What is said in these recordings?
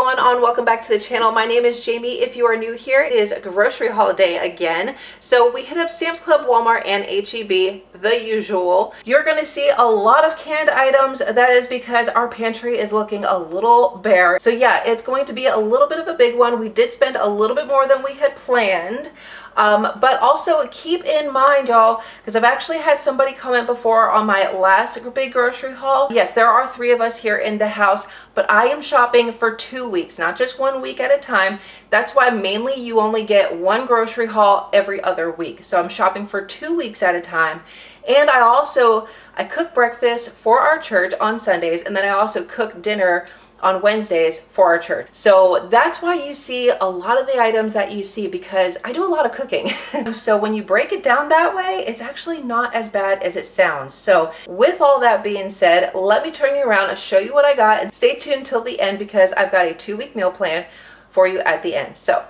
everyone, and welcome back to the channel. My name is Jamie. If you are new here, it is a grocery holiday again. So we hit up Sam's Club, Walmart, and HEB, the usual. You're gonna see a lot of canned items. That is because our pantry is looking a little bare. So yeah, it's going to be a little bit of a big one. We did spend a little bit more than we had planned. But also keep in mind, y'all, because I've actually had somebody comment before on my last big grocery haul. Yes, there are 3 of us here in the house, but I am shopping for 2 weeks, not just 1 week at a time. That's why mainly you only get 1 grocery haul every other week. So I'm shopping for 2 weeks at a time. And I cook breakfast for our church on Sundays, and then I also cook dinner on Wednesdays for our church. So that's why you see a lot of the items that you see, because I do a lot of cooking. So when you break it down that way, it's actually not as bad as it sounds. So with all that being said, let me turn you around and show you what I got, and stay tuned till the end because I've got a 2-week meal plan for you at the end. So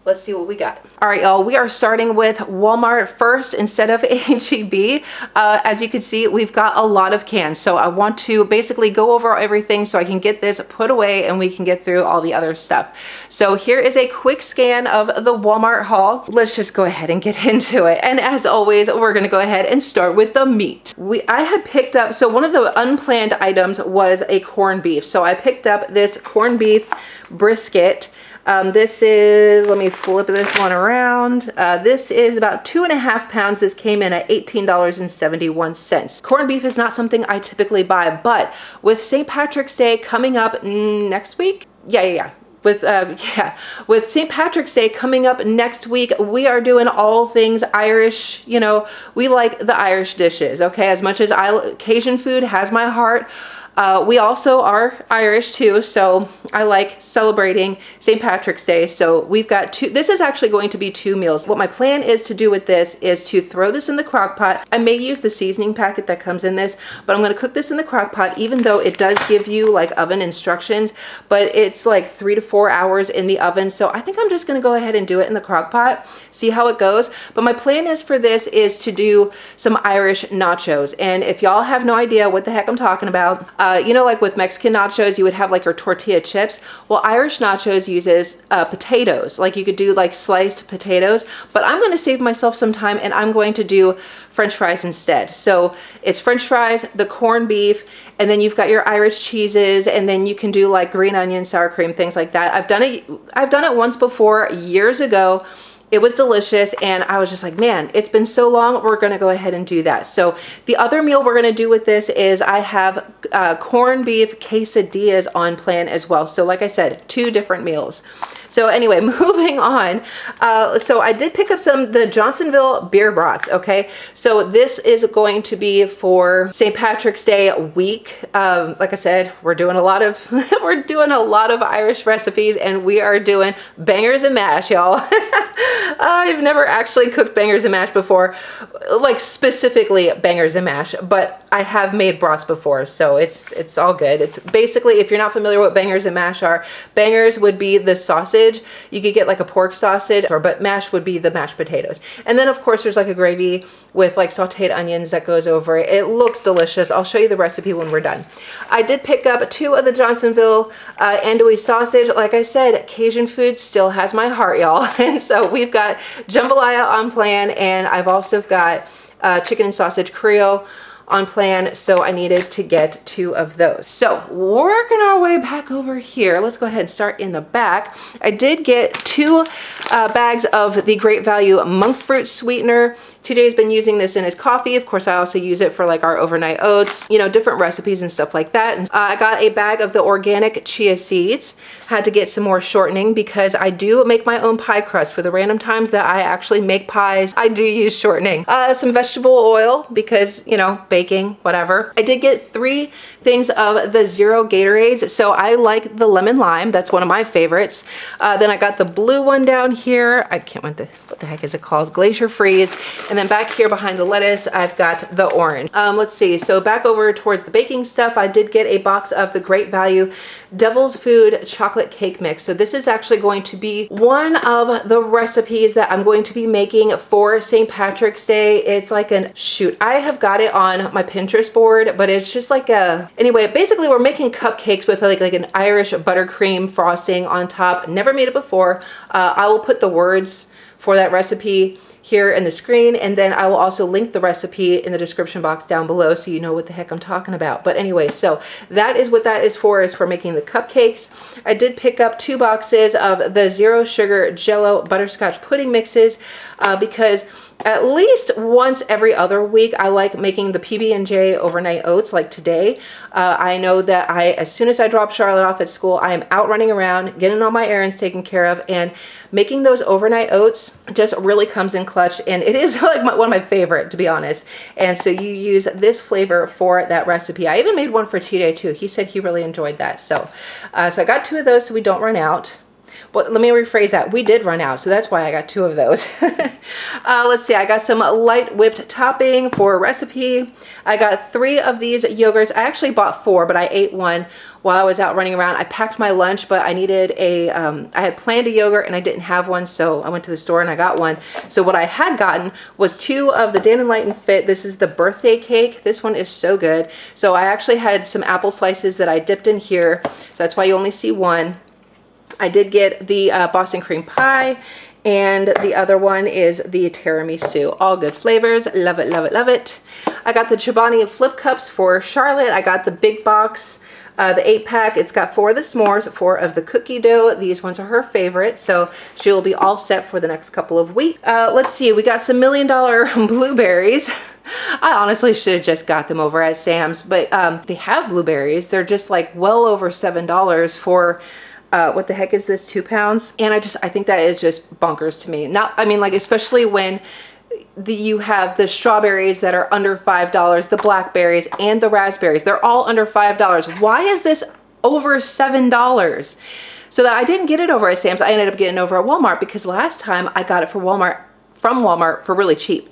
let's see what we got. All right, y'all, we are starting with Walmart first instead of HEB. As you can see, we've got a lot of cans. So I want to basically go over everything so I can get this put away and we can get through all the other stuff. So here is a quick scan of the Walmart haul. Let's just go ahead and get into it. And as always, we're gonna go ahead and start with the meat. I had picked up, so one of the unplanned items was a corned beef. So I picked up this corned beef brisket. This is, let me flip this one around. This is about 2.5 pounds. This came in at $18.71. Corned beef is not something I typically buy, but with St. Patrick's Day coming up next week, with St. Patrick's Day coming up next week, we are doing all things Irish. You know, we like the Irish dishes, okay? As much as Cajun food has my heart, we also are Irish too, so I like celebrating St. Patrick's Day. So we've got this is actually going to be 2 meals. What my plan is to do with this is to throw this in the crock pot. I may use the seasoning packet that comes in this, but I'm gonna cook this in the crock pot, even though it does give you like oven instructions, but it's like 3 to 4 hours in the oven. So I think I'm just gonna go ahead and do it in the crock pot, see how it goes. But my plan is for this is to do some Irish nachos. And if y'all have no idea what the heck I'm talking about, you know, like with Mexican nachos, you would have like your tortilla chips. Well, Irish nachos uses potatoes. Like you could do like sliced potatoes, but I'm going to save myself some time and I'm going to do French fries instead. So it's French fries, the corned beef, and then you've got your Irish cheeses, and then you can do like green onion, sour cream, things like that. I've done it once before, years ago. It was delicious, and I was just like, man, it's been so long, we're gonna go ahead and do that. So the other meal we're gonna do with this is I have corned beef quesadillas on plan as well. So like I said, 2 different meals. So anyway, moving on. So I did pick up the Johnsonville beer brats, okay? So this is going to be for St. Patrick's Day week. Like I said, we're doing a lot of Irish recipes, and we are doing bangers and mash, y'all. I've never actually cooked bangers and mash before, like specifically bangers and mash, but I have made brats before, so it's all good. It's basically, if you're not familiar with what bangers and mash are, bangers would be the sausage. You could get like a pork sausage, but mash would be the mashed potatoes. And then of course there's like a gravy with like sauteed onions that goes over it. It looks delicious. I'll show you the recipe when we're done. I did pick up 2 of the Johnsonville andouille sausage. Like I said, Cajun food still has my heart, y'all. And so we've got jambalaya on plan, and I've also got chicken and sausage Creole on plan, so I needed to get 2 of those. So working our way back over here, let's go ahead and start in the back. I did get 2 bags of the Great Value monk fruit sweetener. TJ's been using this in his coffee. Of course, I also use it for like our overnight oats, you know, different recipes and stuff like that. And I got a bag of the organic chia seeds. Had to get some more shortening because I do make my own pie crust. For the random times that I actually make pies, I do use shortening. Some vegetable oil because, you know, baking, whatever. I did get 3 things of the Zero Gatorades. So I like the lemon lime. That's one of my favorites. Then I got the blue one down here. I can't remember what the heck is it called? Glacier Freeze. And then back here behind the lettuce, I've got the orange. Let's see, so back over towards the baking stuff, I did get a box of the Great Value Devil's Food Chocolate Cake Mix. So this is actually going to be one of the recipes that I'm going to be making for St. Patrick's Day. It's like I have got it on on my Pinterest board, but it's just like anyway, basically we're making cupcakes with like an Irish buttercream frosting on top. Never made it before. I will put the words for that recipe here in the screen, and then I will also link the recipe in the description box down below so you know what the heck I'm talking about. But anyway, so that is what that is for making the cupcakes. I did pick up 2 boxes of the 0 sugar Jello butterscotch pudding mixes because at least once every other week, I like making the PB&J overnight oats like today. I know that as soon as I drop Charlotte off at school, I am out running around, getting all my errands taken care of, and making those overnight oats just really comes in clutch. And it is like one of my favorite, to be honest. And so you use this flavor for that recipe. I even made one for TJ too. He said he really enjoyed that. So I got 2 of those so we don't run out. Well, let me rephrase that. We did run out, so that's why I got 2 of those. Let's see. I got some light whipped topping for a recipe. I got 3 of these yogurts. I actually bought 4, but I ate 1 while I was out running around. I packed my lunch, but I needed I had planned a yogurt and I didn't have one, so I went to the store and I got one. So what I had gotten was 2 of the Dan & Lighten Fit. This is the birthday cake. This one is so good. So I actually had some apple slices that I dipped in here, so that's why you only see 1. I did get the Boston cream pie, and the other one is the tiramisu. All good flavors. Love it, love it, love it. I got the Chobani flip cups for Charlotte. I got the big box, the 8-pack. It's got 4 of the s'mores, 4 of the cookie dough. These ones are her favorite, so she will be all set for the next couple of weeks. Let's see. We got some $1 Million blueberries. I honestly should have just got them over at Sam's, but they have blueberries. They're just like well over $7 for what the heck is this, 2 pounds? And I think that is just bonkers to me. Not, I mean, like, especially when you have the strawberries that are under $5, the blackberries and the raspberries. They're all under $5. Why is this over $7? So that I didn't get it over at Sam's. I ended up getting it over at Walmart because last time I got it from Walmart for really cheap.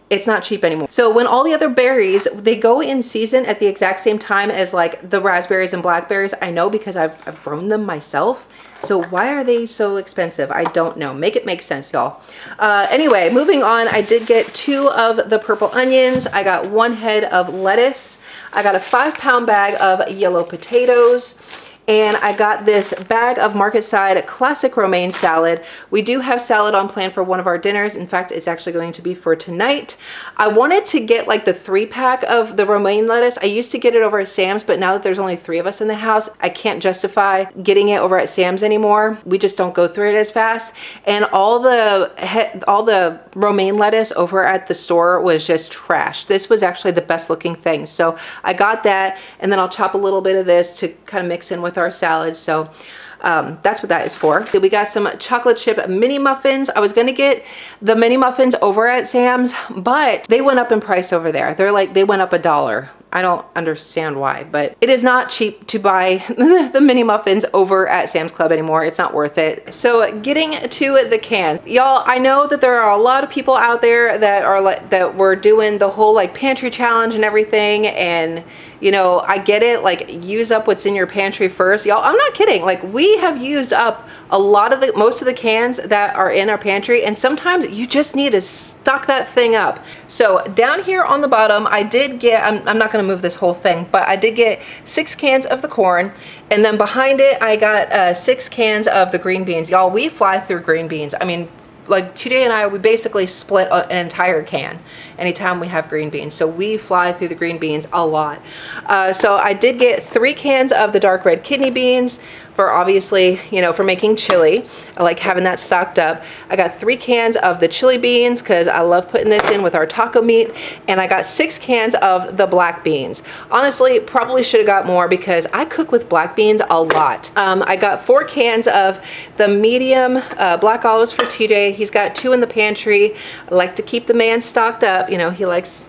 It's not cheap anymore. So when all the other berries, they go in season at the exact same time as like the raspberries and blackberries. I know because I've grown them myself. So why are they so expensive? I don't know. Make it make sense, y'all. Anyway, moving on, I did get 2 of the purple onions. I got 1 head of lettuce. I got a 5-pound bag of yellow potatoes. And I got this bag of Market Side classic romaine salad. We do have salad on plan for one of our dinners. In fact, it's actually going to be for tonight. I wanted to get like the 3-pack of the romaine lettuce. I used to get it over at Sam's, but now that there's only 3 of us in the house, I can't justify getting it over at Sam's anymore. We just don't go through it as fast. And all the romaine lettuce over at the store was just trash. This was actually the best looking thing. So I got that, and then I'll chop a little bit of this to kind of mix in with our salad. So that's what that is for. We got some chocolate chip mini muffins. I was gonna get the mini muffins over at Sam's, but they went up in price over there. They went up $1. I don't understand why, but it is not cheap to buy the mini muffins over at Sam's Club anymore. It's not worth it. So getting to the cans, y'all, I know that there are a lot of people out there that were doing the whole like pantry challenge and everything, and you know, I get it, like use up what's in your pantry first. Y'all, I'm not kidding. Like we have used up most of the cans that are in our pantry, and sometimes you just need to stock that thing up. So down here on the bottom, I did get, I'm not gonna move this whole thing, but I did get 6 cans of the corn, and then behind it, I got 6 cans of the green beans. Y'all, we fly through green beans. I mean, like TJ and I, we basically split an entire can anytime we have green beans. So we fly through the green beans a lot. So I did get 3 cans of the dark red kidney beans for obviously, you know, for making chili. I like having that stocked up. I got 3 cans of the chili beans because I love putting this in with our taco meat. And I got 6 cans of the black beans. Honestly, probably should have got more because I cook with black beans a lot. I got 4 cans of the medium black olives for TJ. He's got 2 in the pantry. I like to keep the man stocked up. You know, he likes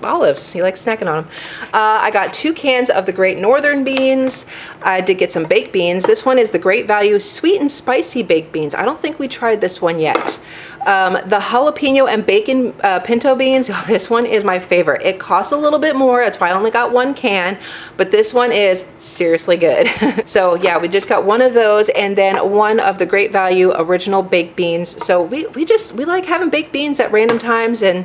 olives. He likes snacking on them. I got 2 cans of the Great Northern beans. I did get some baked beans. This one is the Great Value sweet and spicy baked beans. I don't think we tried this one yet. The jalapeno and bacon pinto beans. Oh, this one is my favorite. It costs a little bit more. That's why I only got 1 can, but this one is seriously good. So yeah, we just got 1 of those, and then 1 of the Great Value original baked beans. So we like having baked beans at random times, and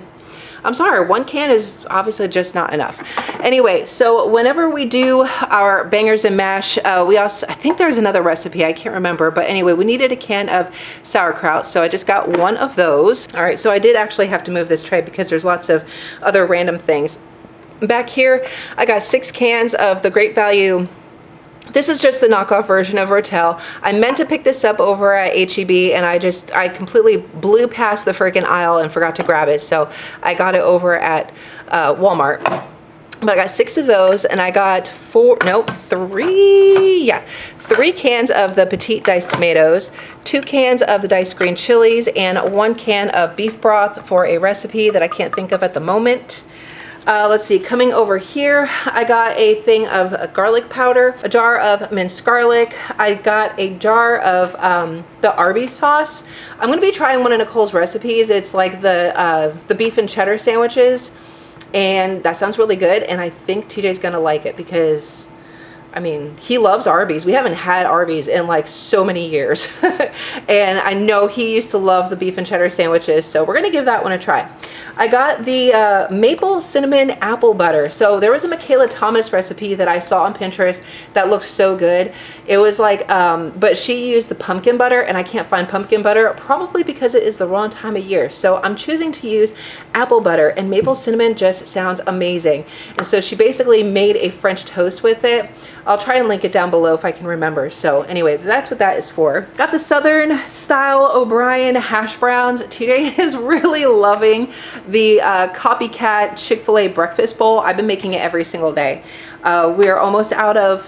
I'm sorry, 1 can is obviously just not enough. Anyway, so whenever we do our bangers and mash, I think there's another recipe, I can't remember, but anyway, we needed a can of sauerkraut, so I just got 1 of those. All right, so I did actually have to move this tray because there's lots of other random things. Back here, I got 6 cans of the Great Value. This is just the knockoff version of Rotel. I meant to pick this up over at HEB, and I completely blew past the freaking aisle and forgot to grab it. So I got it over at Walmart. But I got 6 of those, and I got 3 cans of the petite diced tomatoes, 2 cans of the diced green chilies, and 1 can of beef broth for a recipe that I can't think of at the moment. Let's see, coming over here, I got a thing of garlic powder, a jar of minced garlic. I got a jar of the Arby's sauce. I'm going to be trying one of Nicole's recipes. It's like the beef and cheddar sandwiches, and that sounds really good, and I think TJ's going to like it because, I mean, he loves Arby's. We haven't had Arby's in like so many years. And I know he used to love the beef and cheddar sandwiches, so we're gonna give that one a try. I got the maple cinnamon apple butter. So there was a Michaela Thomas recipe that I saw on Pinterest that looked so good. It was like, but she used the pumpkin butter, and I can't find pumpkin butter, probably because it is the wrong time of year. So I'm choosing to use apple butter, and maple cinnamon just sounds amazing. And so she basically made a French toast with it. I'll try and link it down below if I can remember. So anyway, that's what that is for. Got the Southern style O'Brien hash browns. TJ is really loving the Copycat Chick-fil-A breakfast bowl. I've been making it every single day. We are almost out of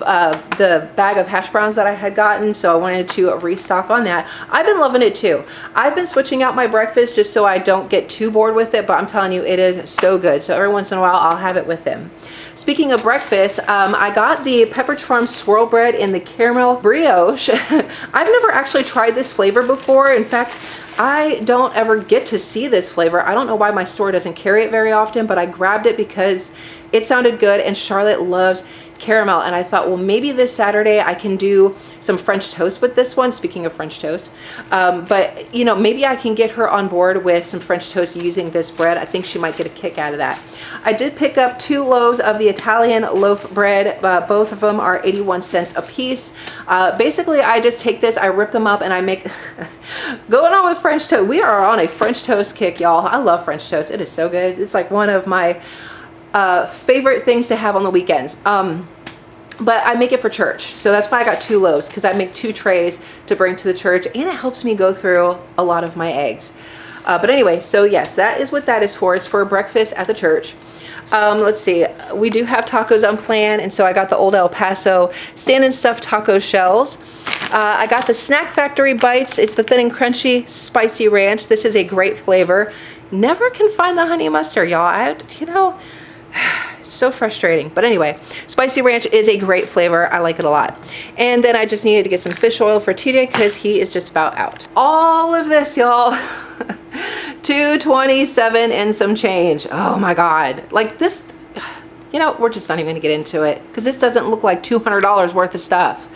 the bag of hash browns that I had gotten, so I wanted to restock on that. I've been loving it too. I've been switching out my breakfast just so I don't get too bored with it, but I'm telling you, it is so good. So every once in a while, I'll have it with him. Speaking of breakfast, I got the Pepperidge Farm swirl bread in the caramel brioche. I've never actually tried this flavor before. In fact, I don't ever get to see this flavor. I don't know why my store doesn't carry it very often, but I grabbed it because it sounded good, and Charlotte loves caramel, and I thought, well, maybe this Saturday I can do some French toast with this one. Speaking of French toast, but you know, maybe I can get her on board with some French toast using this bread. I think she might get a kick out of that. I did pick up 2 loaves of the Italian loaf bread. Both of them are 81 cents a piece. Basically, I just take this, I rip them up, and I make going on with French toast. We are on a French toast kick, y'all. I love French toast. It is so good. It's like one of my favorite things to have on the weekends. But I make it for church, so that's why I got 2 loaves, because I make 2 trays to bring to the church, and it helps me go through a lot of my eggs. But anyway, so yes, that is what that is for. It's for breakfast at the church. Let's see, we do have tacos on plan, and so I got the Old El Paso stand and stuffed taco shells. I got the Snack Factory bites. It's the thin and crunchy spicy ranch. This is a great flavor. Never can find the honey mustard, y'all. You know, so frustrating. But anyway, spicy ranch is a great flavor. I like it a lot. And then I just needed to get some fish oil for TJ because he is just about out. All of this, y'all. $227 and some change. Oh my God. Like this, you know, we're just not even gonna get into it because this doesn't look like $200 worth of stuff.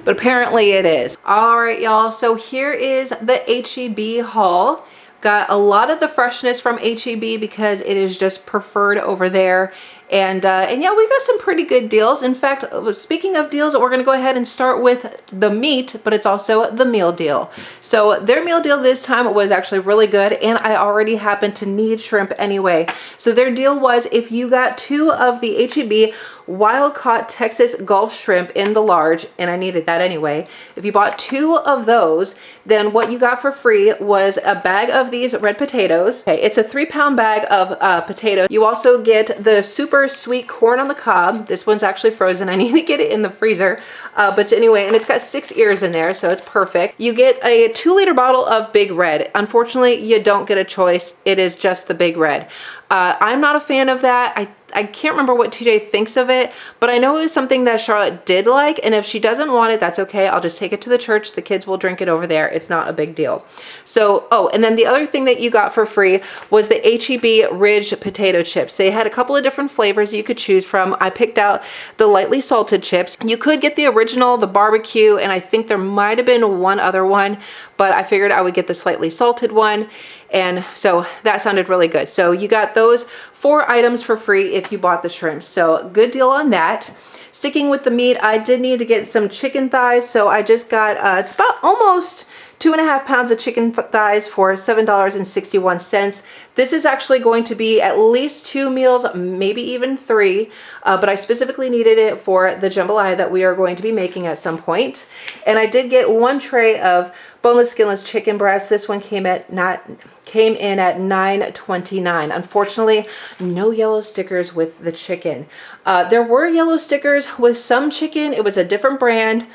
But apparently it is. All right, y'all. So here is the HEB haul. Got a lot of the freshness from HEB because it is just preferred over there. And yeah, we got some pretty good deals. In fact, speaking of deals, we're going to go ahead and start with the meat, but it's also the meal deal. So their meal deal this time was actually really good, and I already happen to need shrimp anyway. So their deal was if you got 2 of the HEB wild caught Texas Gulf shrimp in the large, and I needed that anyway. If you bought 2 of those, then what you got for free was a bag of these red potatoes. Okay, it's a 3-pound bag of potatoes. You also get the super sweet corn on the cob. This one's actually frozen. I need to get it in the freezer. But anyway, and it's got 6 ears in there, so it's perfect. You get a 2-liter bottle of Big Red. Unfortunately, you don't get a choice. It is just the Big Red. I'm not a fan of that. I can't remember what TJ thinks of it, but I know it was something that Charlotte did like, and if she doesn't want it, that's okay. I'll just take it to the church. The kids will drink it over there. It's not a big deal. So, oh, and then the other thing that you got for free was the HEB Ridged potato chips. They had a couple of different flavors you could choose from. I picked out the lightly salted chips. You could get the original, the barbecue, and I think there might have been one other one, but I figured I would get the slightly salted one. And so that sounded really good. So you got those 4 items for free if you bought the shrimp. So good deal on that. Sticking with the meat, I did need to get some chicken thighs. So I just got, it's about almost 2.5 pounds of chicken thighs for $7.61. This is actually going to be at least 2 meals, maybe even 3, but I specifically needed it for the jambalaya that we are going to be making at some point. And I did get 1 tray of boneless, skinless chicken breast. This one came in at $9.29. Unfortunately, no yellow stickers with the chicken. There were yellow stickers with some chicken. It was a different brand.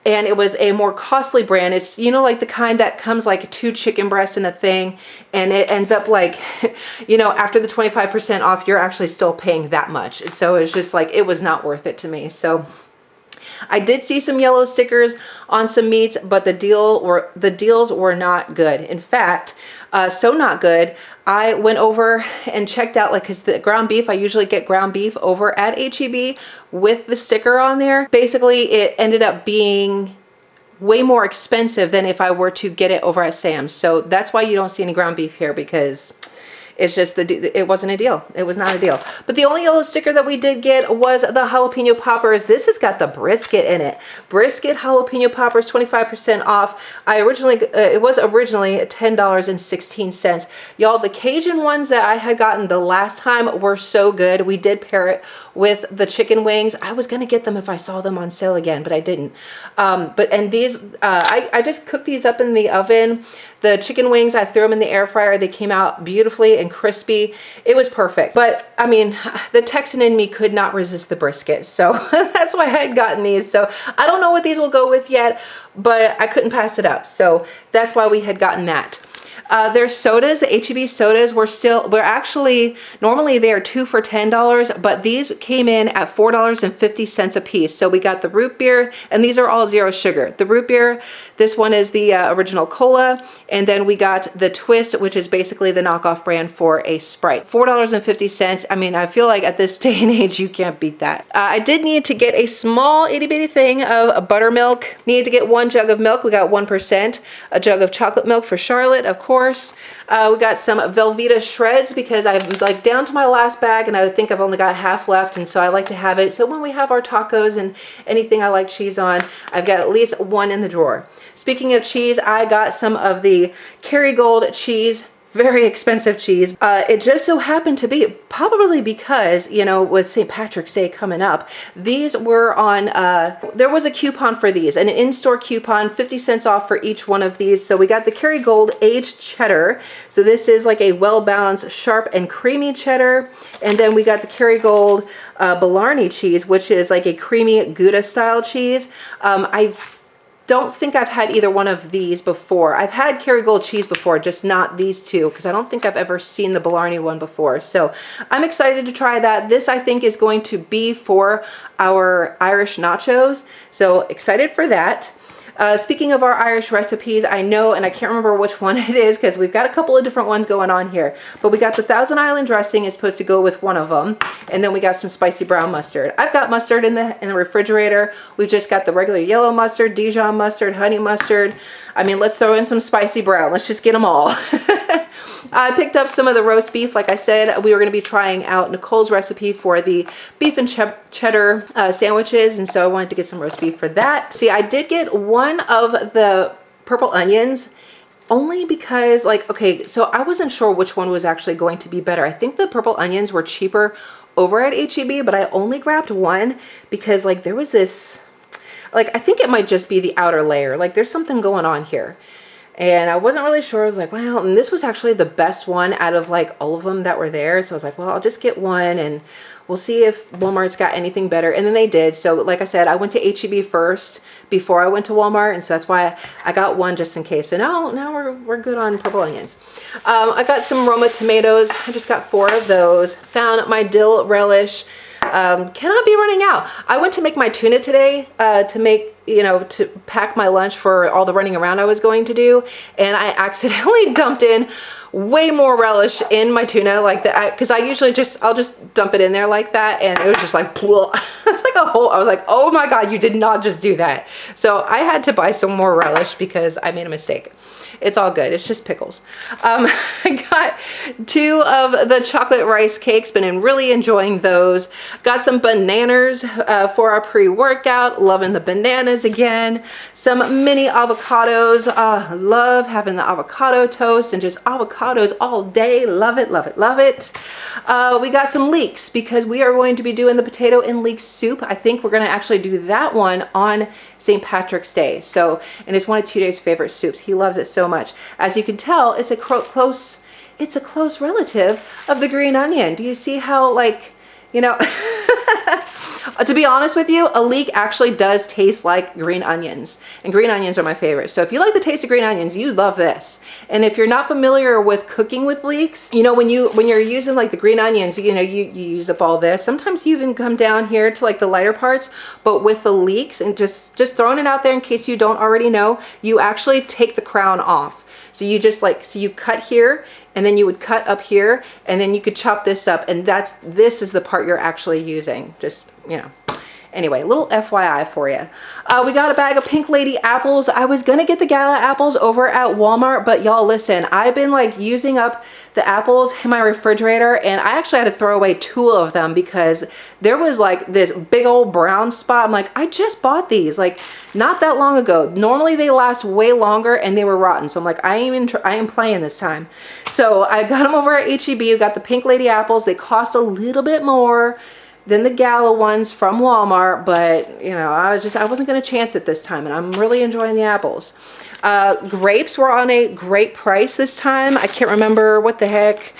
And it was a more costly brand. It's, you know, like the kind that comes like 2 chicken breasts in a thing, and it ends up like, you know, after the 25% off, you're actually still paying that much. And so it's just like, it was not worth it to me. So I did see some yellow stickers on some meats, but the deals were not good. In fact, so not good, I went over and checked out, like, because the ground beef, I usually get ground beef over at HEB with the sticker on there. Basically, it ended up being way more expensive than if I were to get it over at Sam's. So that's why you don't see any ground beef here, because it's just, it wasn't a deal. It was not a deal. But the only yellow sticker that we did get was the jalapeno poppers. This has got the brisket in it. Brisket jalapeno poppers, 25% off. It was originally $10.16. Y'all, the Cajun ones that I had gotten the last time were so good. We did pair it with the chicken wings. I was gonna get them if I saw them on sale again, but I didn't. And these, I just cooked these up in the oven. The chicken wings, I threw them in the air fryer. They came out beautifully and crispy. It was perfect. But I mean, the Texan in me could not resist the brisket. So that's why I had gotten these. So I don't know what these will go with yet, but I couldn't pass it up. So that's why we had gotten that. Their sodas, the HEB sodas were actually, normally they are 2 for $10, but these came in at $4.50 a piece. So we got the root beer, and these are all 0 sugar. The root beer, this one is the original cola, and then we got the twist, which is basically the knockoff brand for a Sprite. $4.50. I mean, I feel like at this day and age, you can't beat that. I did need to get a small itty bitty thing of buttermilk. Needed to get 1 jug of milk. We got 1%. A jug of chocolate milk for Charlotte, of course. We got some Velveeta shreds because I'm like down to my last bag, and I think I've only got half left, and so I like to have it. So when we have our tacos and anything I like cheese on, I've got at least 1 in the drawer. Speaking of cheese, I got some of the Kerrygold cheese. Very expensive cheese. It just so happened to be, probably because, you know, with St. Patrick's Day coming up, these were on, there was a coupon for these, an in-store coupon, 50 cents off for each one of these. So we got the Kerrygold aged cheddar. So this is like a well-balanced, sharp and creamy cheddar. And then we got the Kerrygold Blarney cheese, which is like a creamy Gouda style cheese. I don't think I've had either one of these before. I've had Kerrygold cheese before, just not these two, because I don't think I've ever seen the Blarney one before. So I'm excited to try that. This, I think, is going to be for our Irish nachos. So excited for that. Speaking of our Irish recipes, I know, and I can't remember which one it is because we've got a couple of different ones going on here, but we got the Thousand Island dressing is supposed to go with one of them, and then we got some spicy brown mustard. I've got mustard in the refrigerator. We've just got the regular yellow mustard, Dijon mustard, honey mustard. I mean, let's throw in some spicy brown. Let's just get them all. I picked up some of the roast beef. Like I said, we were going to be trying out Nicole's recipe for the beef and cheddar sandwiches, and so I wanted to get some roast beef for that. See, I did get one of the purple onions only because, like, okay, so I wasn't sure which one was actually going to be better. I think the purple onions were cheaper over at HEB, but I only grabbed one because, like, there was this, like, I think it might just be the outer layer. Like, there's something going on here. And I wasn't really sure. I was like, well, and this was actually the best one out of like all of them that were there. So I was like, well, I'll just get one and we'll see if Walmart's got anything better. And then they did. So like I said, I went to HEB first before I went to Walmart. And so that's why I got one just in case. So now we're good on purple onions. I got some Roma tomatoes. I just got 4 of those. Found my dill relish. Cannot be running out. I went to make my tuna today to pack my lunch for all the running around I was going to do, and I accidentally dumped in way more relish in my tuna like that, because I usually I'll just dump it in there like that, and it was just like, it's like a whole, I was like, oh my god, you did not just do that. So I had to buy some more relish because I made a mistake. It's all good. It's just pickles. I got 2 of the chocolate rice cakes. Been really enjoying those. Got some bananas for our pre-workout. Loving the bananas again. Some mini avocados. Love having the avocado toast and just avocados all day. Love it, love it, love it. We got some leeks because we are going to be doing the potato and leek soup. I think we're going to actually do that one on St. Patrick's Day. So, and it's one of TJ's favorite soups. He loves it so much. As you can tell, it's a close relative of the green onion. Do you see how, like, you know, to be honest with you, a leek actually does taste like green onions, and green onions are my favorite. So if you like the taste of green onions, you love this. And if you're not familiar with cooking with leeks, you know, when you're using like the green onions, you know, you use up all this. Sometimes you even come down here to like the lighter parts, but with the leeks, and just throwing it out there in case you don't already know, you actually take the crown off. So you just like, so you cut here, and then you would cut up here, and then you could chop this up, and this is the part you're actually using. Just, you know. Anyway, little FYI for you. We got a bag of Pink Lady apples. I was gonna get the Gala apples over at Walmart, but y'all listen, I've been like using up the apples in my refrigerator, and I actually had to throw away 2 of them because there was like this big old brown spot. I'm like, I just bought these like not that long ago. Normally they last way longer and they were rotten. So I'm like, I am playing this time. So I got them over at HEB. We got the Pink Lady apples. They cost a little bit more than the Gala ones from Walmart, but you know, I wasn't gonna chance it this time, and I'm really enjoying the apples. Grapes were on a great price this time. I can't remember what the heck,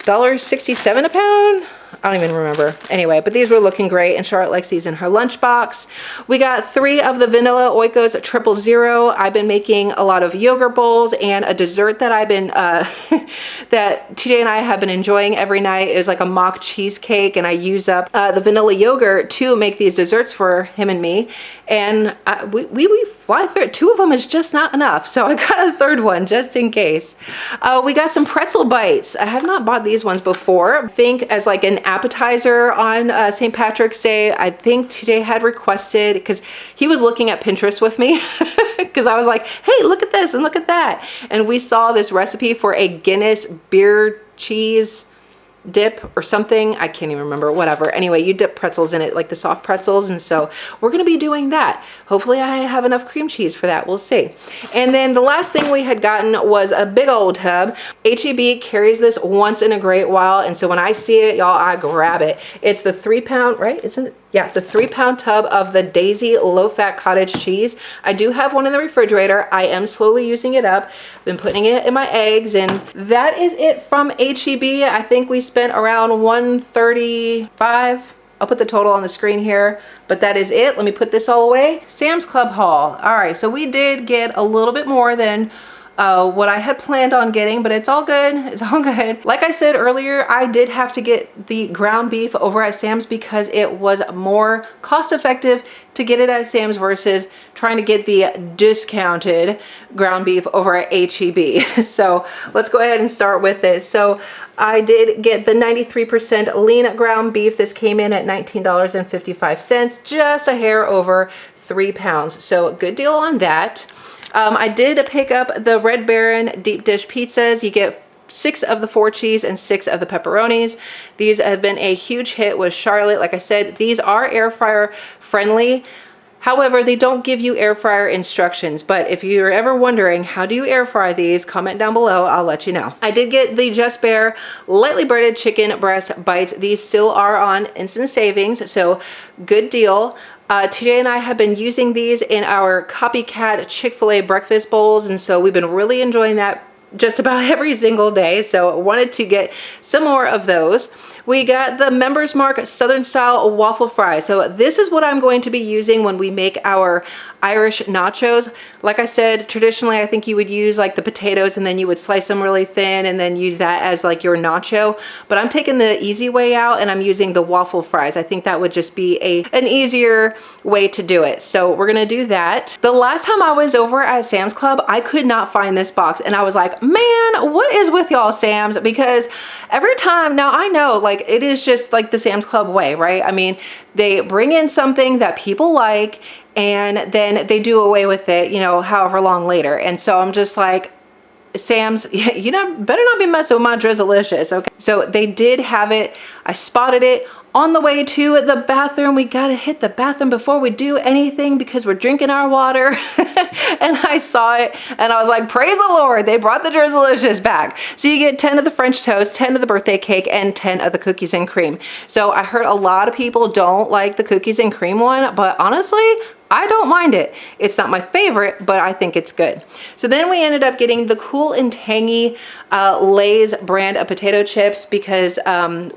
$1.67 a pound? I don't even remember. Anyway, but these were looking great, and Charlotte likes these in her lunchbox. We got 3 of the Vanilla Oikos 000. I've been making a lot of yogurt bowls, and a dessert that I've been, that TJ and I have been enjoying every night is like a mock cheesecake, and I use up the vanilla yogurt to make these desserts for him and me. And we fly through it. 2 of them is just not enough, so I got a 3rd one just in case. We got some pretzel bites. I have not bought these ones before. I think as like an appetizer on St. Patrick's Day, I think TJ had requested, because he was looking at Pinterest with me, because I was like, hey, look at this and look at that. And we saw this recipe for a Guinness beer cheese dip or something. I can't even remember, whatever. Anyway, you dip pretzels in it, like the soft pretzels, and so we're gonna be doing that. Hopefully I have enough cream cheese for that, we'll see. And then the last thing we had gotten was a big old tub. HEB carries this once in a great while, and so when I see it, y'all, I grab it. It's the 3-pound, right? Isn't it? Yeah, the 3-pound tub of the Daisy low-fat cottage cheese. I do have one in the refrigerator. I am slowly using it up. Been putting it in my eggs, and that is it from HEB. I think we spent around $135. I'll put the total on the screen here, but that is it. Let me put this all away. Sam's Club haul. All right, so we did get a little bit more than what I had planned on getting, but it's all good. It's all good. Like I said earlier, I did have to get the ground beef over at Sam's because it was more cost effective to get it at Sam's versus trying to get the discounted ground beef over at HEB. So let's go ahead and start with this. So I did get the 93% lean ground beef. This came in at $19.55, just a hair over 3 pounds. So a good deal on that. I did pick up the Red Baron deep dish pizzas. You get 6 of the 4 cheese and 6 of the pepperonis. These have been a huge hit with Charlotte. Like I said, these are air fryer friendly. However, they don't give you air fryer instructions, but if you're ever wondering how do you air fry these, comment down below, I'll let you know. I did get the Just Bare lightly breaded chicken breast bites. These still are on instant savings, so good deal. TJ and I have been using these in our Copycat Chick-fil-A breakfast bowls, and so we've been really enjoying that just about every single day, so I wanted to get some more of those. We got the Members Mark Southern Style Waffle Fries. So this is what I'm going to be using when we make our Irish nachos. Like I said, traditionally I think you would use like the potatoes and then you would slice them really thin and then use that as like your nacho. But I'm taking the easy way out and I'm using the waffle fries. I think that would just be an easier way to do it. So we're gonna do that. The last time I was over at Sam's Club, I could not find this box and I was like, man, what is with y'all Sam's? Because every time, now I know like it is just like the Sam's Club way, right? I mean, they bring in something that people like and then they do away with it, you know, however long later. And so I'm just like, Sam's, you know, better not be messing with my Drizzlicious, okay? So they did have it. I spotted it on the way to the bathroom. We gotta hit the bathroom before we do anything because we're drinking our water. And I saw it and I was like, praise the Lord, they brought the Drizzlicious back. So you get 10 of the French toast, 10 of the birthday cake, and 10 of the cookies and cream. So I heard a lot of people don't like the cookies and cream one, but honestly, I don't mind it. It's not my favorite, but I think it's good. So then we ended up getting the Cool and Tangy Lay's brand of potato chips because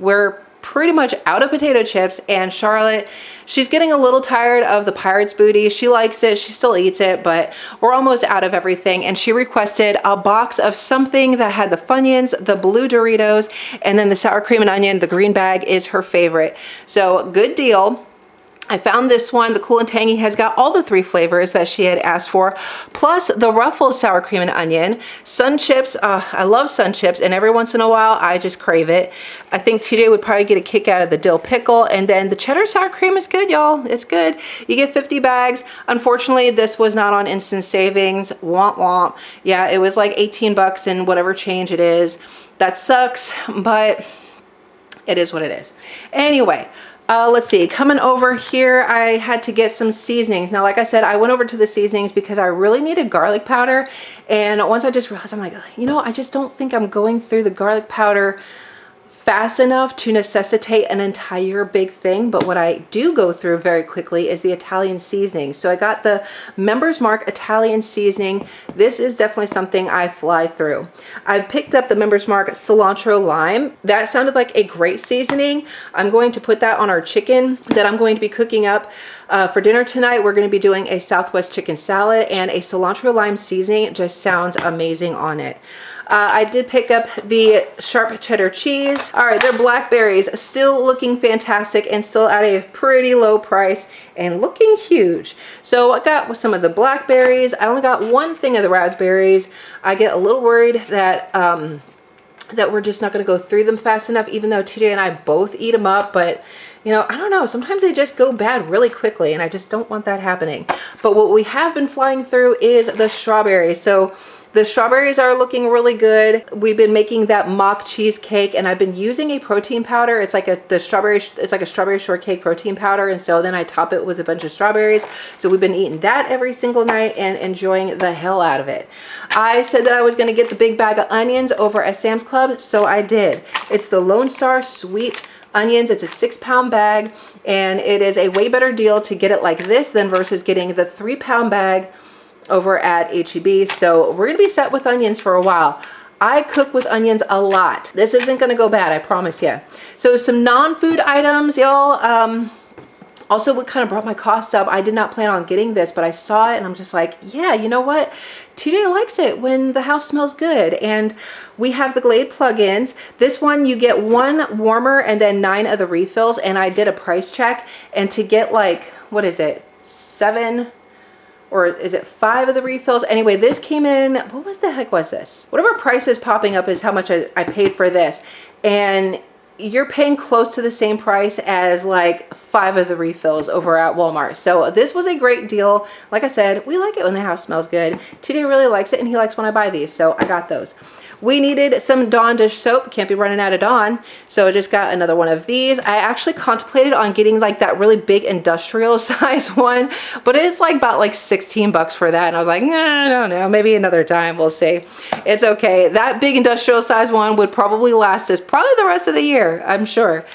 we're pretty much out of potato chips, and Charlotte, she's getting a little tired of the Pirate's Booty. She likes it, she still eats it, but we're almost out of everything, and she requested a box of something that had the Funyuns, the blue Doritos, and then the sour cream and onion. The green bag is her favorite. So good deal. I found this one. The Cool and Tangy has got all the 3 flavors that she had asked for, plus the Ruffles sour cream and onion. Sun chips, I love Sun chips, and every once in a while I just crave it. I think TJ would probably get a kick out of the dill pickle, and then the cheddar sour cream is good, y'all. It's good. You get 50 bags. Unfortunately, this was not on instant savings. Womp womp. Yeah, it was like 18 bucks and whatever change it is. That sucks, but it is what it is. Anyway, let's see, coming over here, I had to get some seasonings. Now, like I said, I went over to the seasonings because I really needed garlic powder. And once I just realized, I'm like, you know, I just don't think I'm going through the garlic powder fast enough to necessitate an entire big thing. But what I do go through very quickly is the Italian seasoning. So I got the Members Mark Italian seasoning. This is definitely something I fly through. I've picked up the Members Mark cilantro lime. That sounded like a great seasoning. I'm going to put that on our chicken that I'm going to be cooking up for dinner tonight. We're going to be doing a Southwest chicken salad, and a cilantro lime seasoning. It just sounds amazing on it. I did pick up the sharp cheddar cheese. All right, they're blackberries, still looking fantastic and still at a pretty low price and looking huge. So I got some of the blackberries. I only got one thing of the raspberries. I get a little worried that that we're just not going to go through them fast enough, even though TJ and I both eat them up. But you know, I don't know, sometimes they just go bad really quickly, and I just don't want that happening. But what we have been flying through is the strawberries. So the strawberries are looking really good. We've been making that mock cheesecake, and I've been using a protein powder. It's like a strawberry shortcake protein powder, and so then I top it with a bunch of strawberries. So we've been eating that every single night and enjoying the hell out of it. I said that I was gonna get the big bag of onions over at Sam's Club, so I did. It's the Lone Star Sweet Onions. It's a 6-pound bag, and it is a way better deal to get it like this than versus getting the 3-pound bag over at HEB. So we're gonna be set with onions for a while. I cook with onions a lot. This isn't gonna go bad, I promise you. So some non-food items, y'all. Also, what kind of brought my costs up, I did not plan on getting this, but I saw it and I'm just like, yeah, you know what? TJ likes it when the house smells good. And we have the Glade plugins. This one, you get 1 warmer and then 9 of the refills. And I did a price check, and to get like, what is it? 7, or is it 5 of the refills? Anyway, this came in, what the heck was this? Whatever price is popping up is how much I paid for this. And you're paying close to the same price as like 5 of the refills over at Walmart. So this was a great deal. Like I said, we like it when the house smells good. TJ really likes it, and he likes when I buy these, so I got those. We needed some Dawn dish soap. Can't be running out of Dawn. So I just got another one of these. I actually contemplated on getting like that really big industrial size one, but it's like about like 16 bucks for that. And I was like, nah, I don't know, maybe another time, we'll see. It's okay. That big industrial size one would probably last us probably the rest of the year, I'm sure.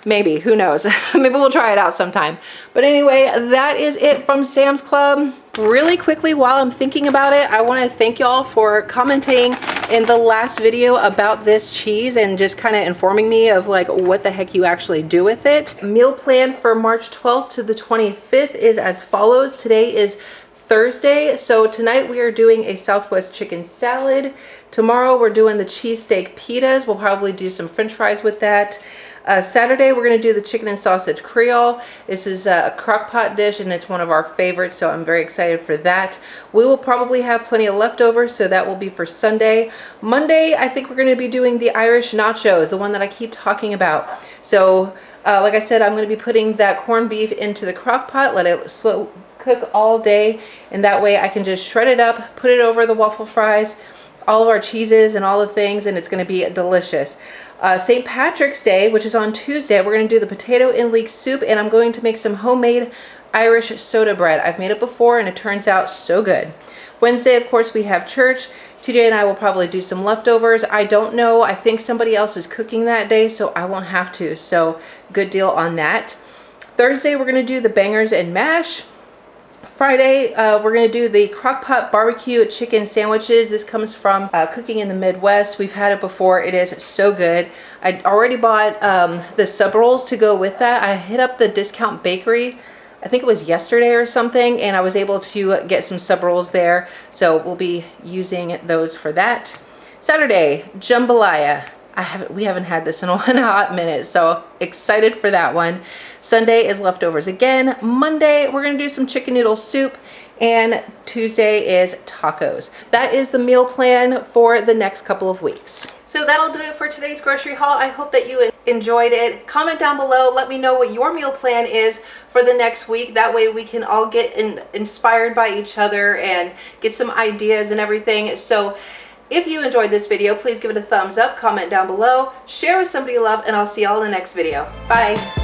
Maybe, who knows? Maybe we'll try it out sometime. But anyway, that is it from Sam's Club. Really quickly, while I'm thinking about it, I want to thank y'all for commenting in the last video about this cheese and just kind of informing me of like what the heck you actually do with it. Meal plan for March 12th to the 25th is as follows. Today is Thursday, so tonight we are doing a Southwest chicken salad. Tomorrow we're doing the cheesesteak pitas. We'll probably do some french fries with that. Saturday we're going to do the chicken and sausage Creole. This is a Crockpot dish, and it's one of our favorites, so I'm very excited for that. We will probably have plenty of leftovers, so that will be for Sunday. Monday, I think we're going to be doing the Irish nachos, the one that I keep talking about. So like I said, I'm going to be putting that corned beef into the Crockpot, let it slow cook all day, and that way I can just shred it up, put it over the waffle fries. all of our cheeses and all the things, and it's going to be delicious. St. Patrick's Day, which is on Tuesday, we're going to do the potato and leek soup, and I'm going to make some homemade Irish soda bread. I've made it before and it turns out so good. Wednesday, of course, we have church. TJ and I will probably do some leftovers. I don't know. I think somebody else is cooking that day, so I won't have to. So good deal on that. Thursday, we're going to do the bangers and mash. Friday, we're going to do the Crockpot barbecue chicken sandwiches. This comes from Cooking in the Midwest. We've had it before. It is so good. I already bought the sub rolls to go with that. I hit up the Discount Bakery, I think it was yesterday or something, and I was able to get some sub rolls there. So we'll be using those for that. Saturday, jambalaya. We haven't had this in a hot minute, so excited for that one. Sunday is leftovers again. Monday, we're gonna do some chicken noodle soup, and Tuesday is tacos. That is the meal plan for the next couple of weeks. So that'll do it for today's grocery haul. I hope that you enjoyed it. Comment down below, let me know what your meal plan is for the next week. That way we can all get inspired by each other and get some ideas and everything. So if you enjoyed this video, please give it a thumbs up, comment down below, share with somebody you love, and I'll see y'all in the next video. Bye.